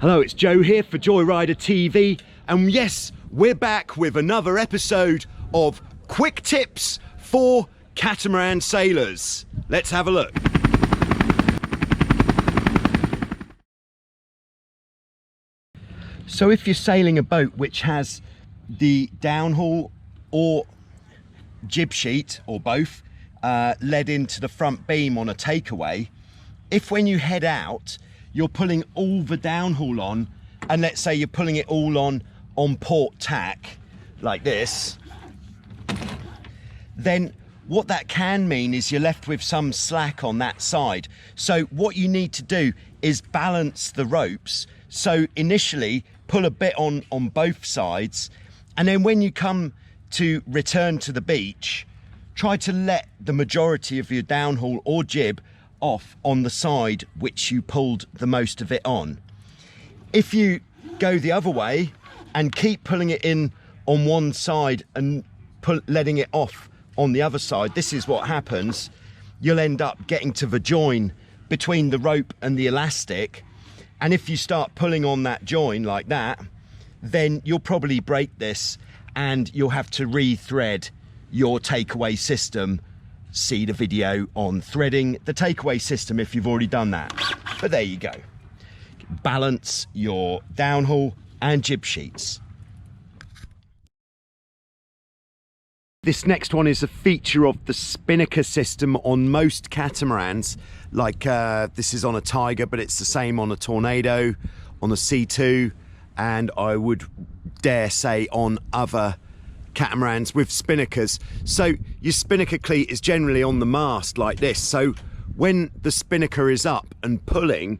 Hello, it's Joe here for joyridertv, and yes, we're back with another episode of quick tips for catamaran sailors. Let's have a look. So if you're sailing a boat which has the downhaul or jib sheet or both led into the front beam on a takeaway, if when you head out you're pulling all the downhaul on, and let's say you're pulling it all on port tack like this, then what that can mean is you're left with some slack on that side. So what you need to do is balance the ropes. So initially pull a bit on both sides, and then when you come to return to the beach, try to let the majority of your downhaul or jib off on the side which you pulled the most of it on. If you go the other way and keep pulling it in on one side and letting it off on the other side, this is what happens. You'll end up getting to the join between the rope and the elastic, and if you start pulling on that join like that, then you'll probably break this and you'll have to re-thread your takeaway system. See the video on threading the takeaway system if you've already done that. But there you go. Balance your downhaul and jib sheets. This next one is a feature of the Spinnaker system on most catamarans. Like this is on a Tiger, but it's the same on a Tornado, on a C2, and I would dare say on other catamarans with spinnakers. So your spinnaker cleat is generally on the mast like this. So when the spinnaker is up and pulling,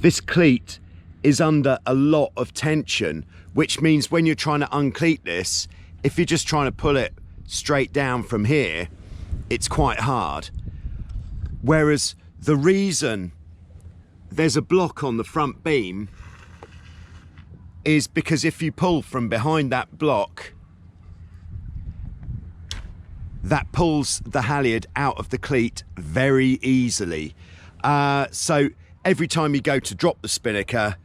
this cleat is under a lot of tension, which means when you're trying to uncleat this, if you're just trying to pull it straight down from here, it's quite hard. Whereas the reason there's a block on the front beam is because if you pull from behind that block, that pulls the halyard out of the cleat very easily. So every time you go to drop the spinnaker,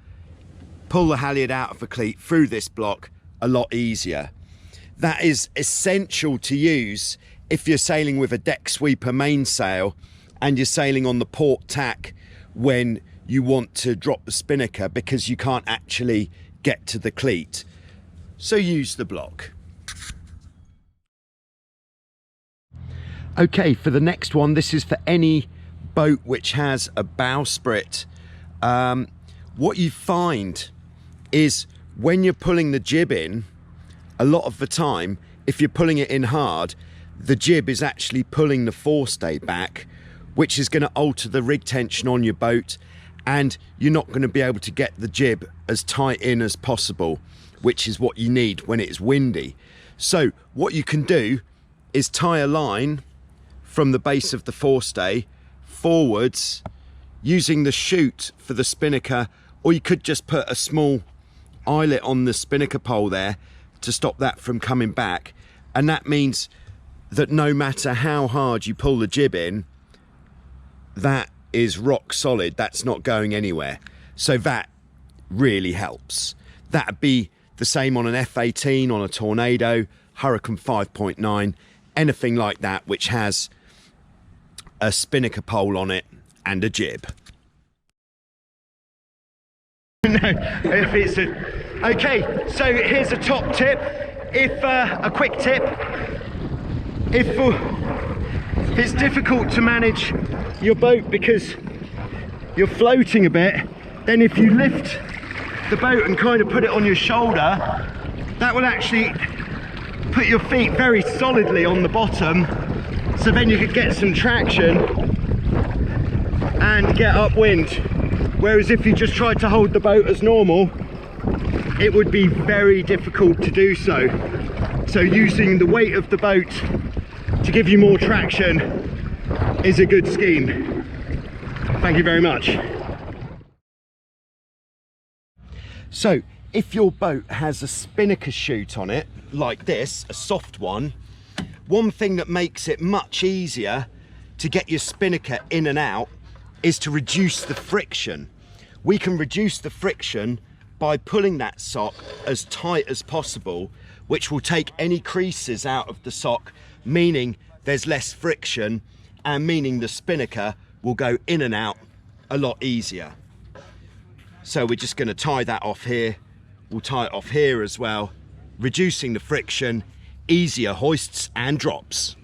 pull the halyard out of the cleat through this block a lot easier. That is essential to use if you're sailing with a deck sweeper mainsail and you're sailing on the port tack when you want to drop the spinnaker, because you can't actually get to the cleat. So use the block. Okay, for the next one, this is for any boat which has a bowsprit. What you find is when you're pulling the jib in, a lot of the time, if you're pulling it in hard, the jib is actually pulling the forestay back, which is going to alter the rig tension on your boat, and you're not going to be able to get the jib as tight in as possible, which is what you need when it's windy. So what you can do is tie a line from the base of the forestay forwards using the chute for the spinnaker, or you could just put a small eyelet on the spinnaker pole there to stop that from coming back, and that means that no matter how hard you pull the jib in, that is rock solid, that's not going anywhere. So that really helps. That'd be the same on an F18, on a Tornado, Hurricane 5.9, anything like that which has a spinnaker pole on it and a jib. Okay, so here's a top tip. A quick tip, if it's difficult to manage your boat because you're floating a bit, then if you lift the boat and kind of put it on your shoulder, that will actually put your feet very solidly on the bottom, so then you could get some traction and get upwind. Whereas if you just tried to hold the boat as normal, it would be very difficult to do so. So using the weight of the boat to give you more traction is a good scheme. Thank you very much. So if your boat has a spinnaker chute on it like this, a soft one thing that makes it much easier to get your spinnaker in and out is to reduce the friction. We can reduce the friction by pulling that sock as tight as possible, which will take any creases out of the sock, meaning there's less friction and meaning the spinnaker will go in and out a lot easier. So we're just going to tie that off here. We'll tie it off here as well, reducing the friction, easier hoists and drops.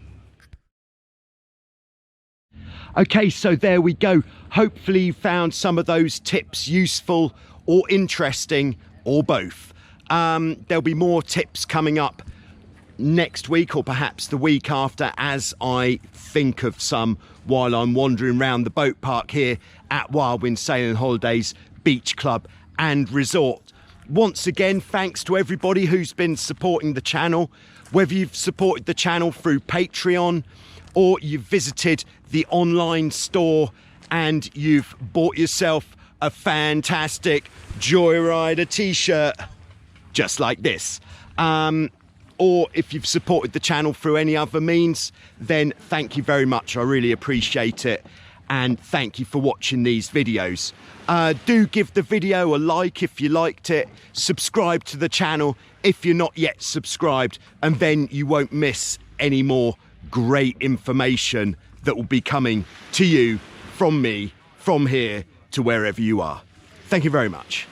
Okay, so there we go. Hopefully you found some of those tips useful or interesting, or both. There'll be more tips coming up next week or perhaps the week after, as I think of some while I'm wandering around the boat park here at Wildwind Sailing Holidays Beach Club and Resort. Once again, thanks to everybody who's been supporting the channel, whether you've supported the channel through Patreon or you've visited the online store and you've bought yourself a fantastic Joyrider t-shirt just like this, or if you've supported the channel through any other means, then thank you very much. I really appreciate it, and thank you for watching these videos. Do give the video a like if you liked it, subscribe to the channel if you're not yet subscribed, and then you won't miss any more great information that will be coming to you from me, from here to wherever you are. Thank you very much.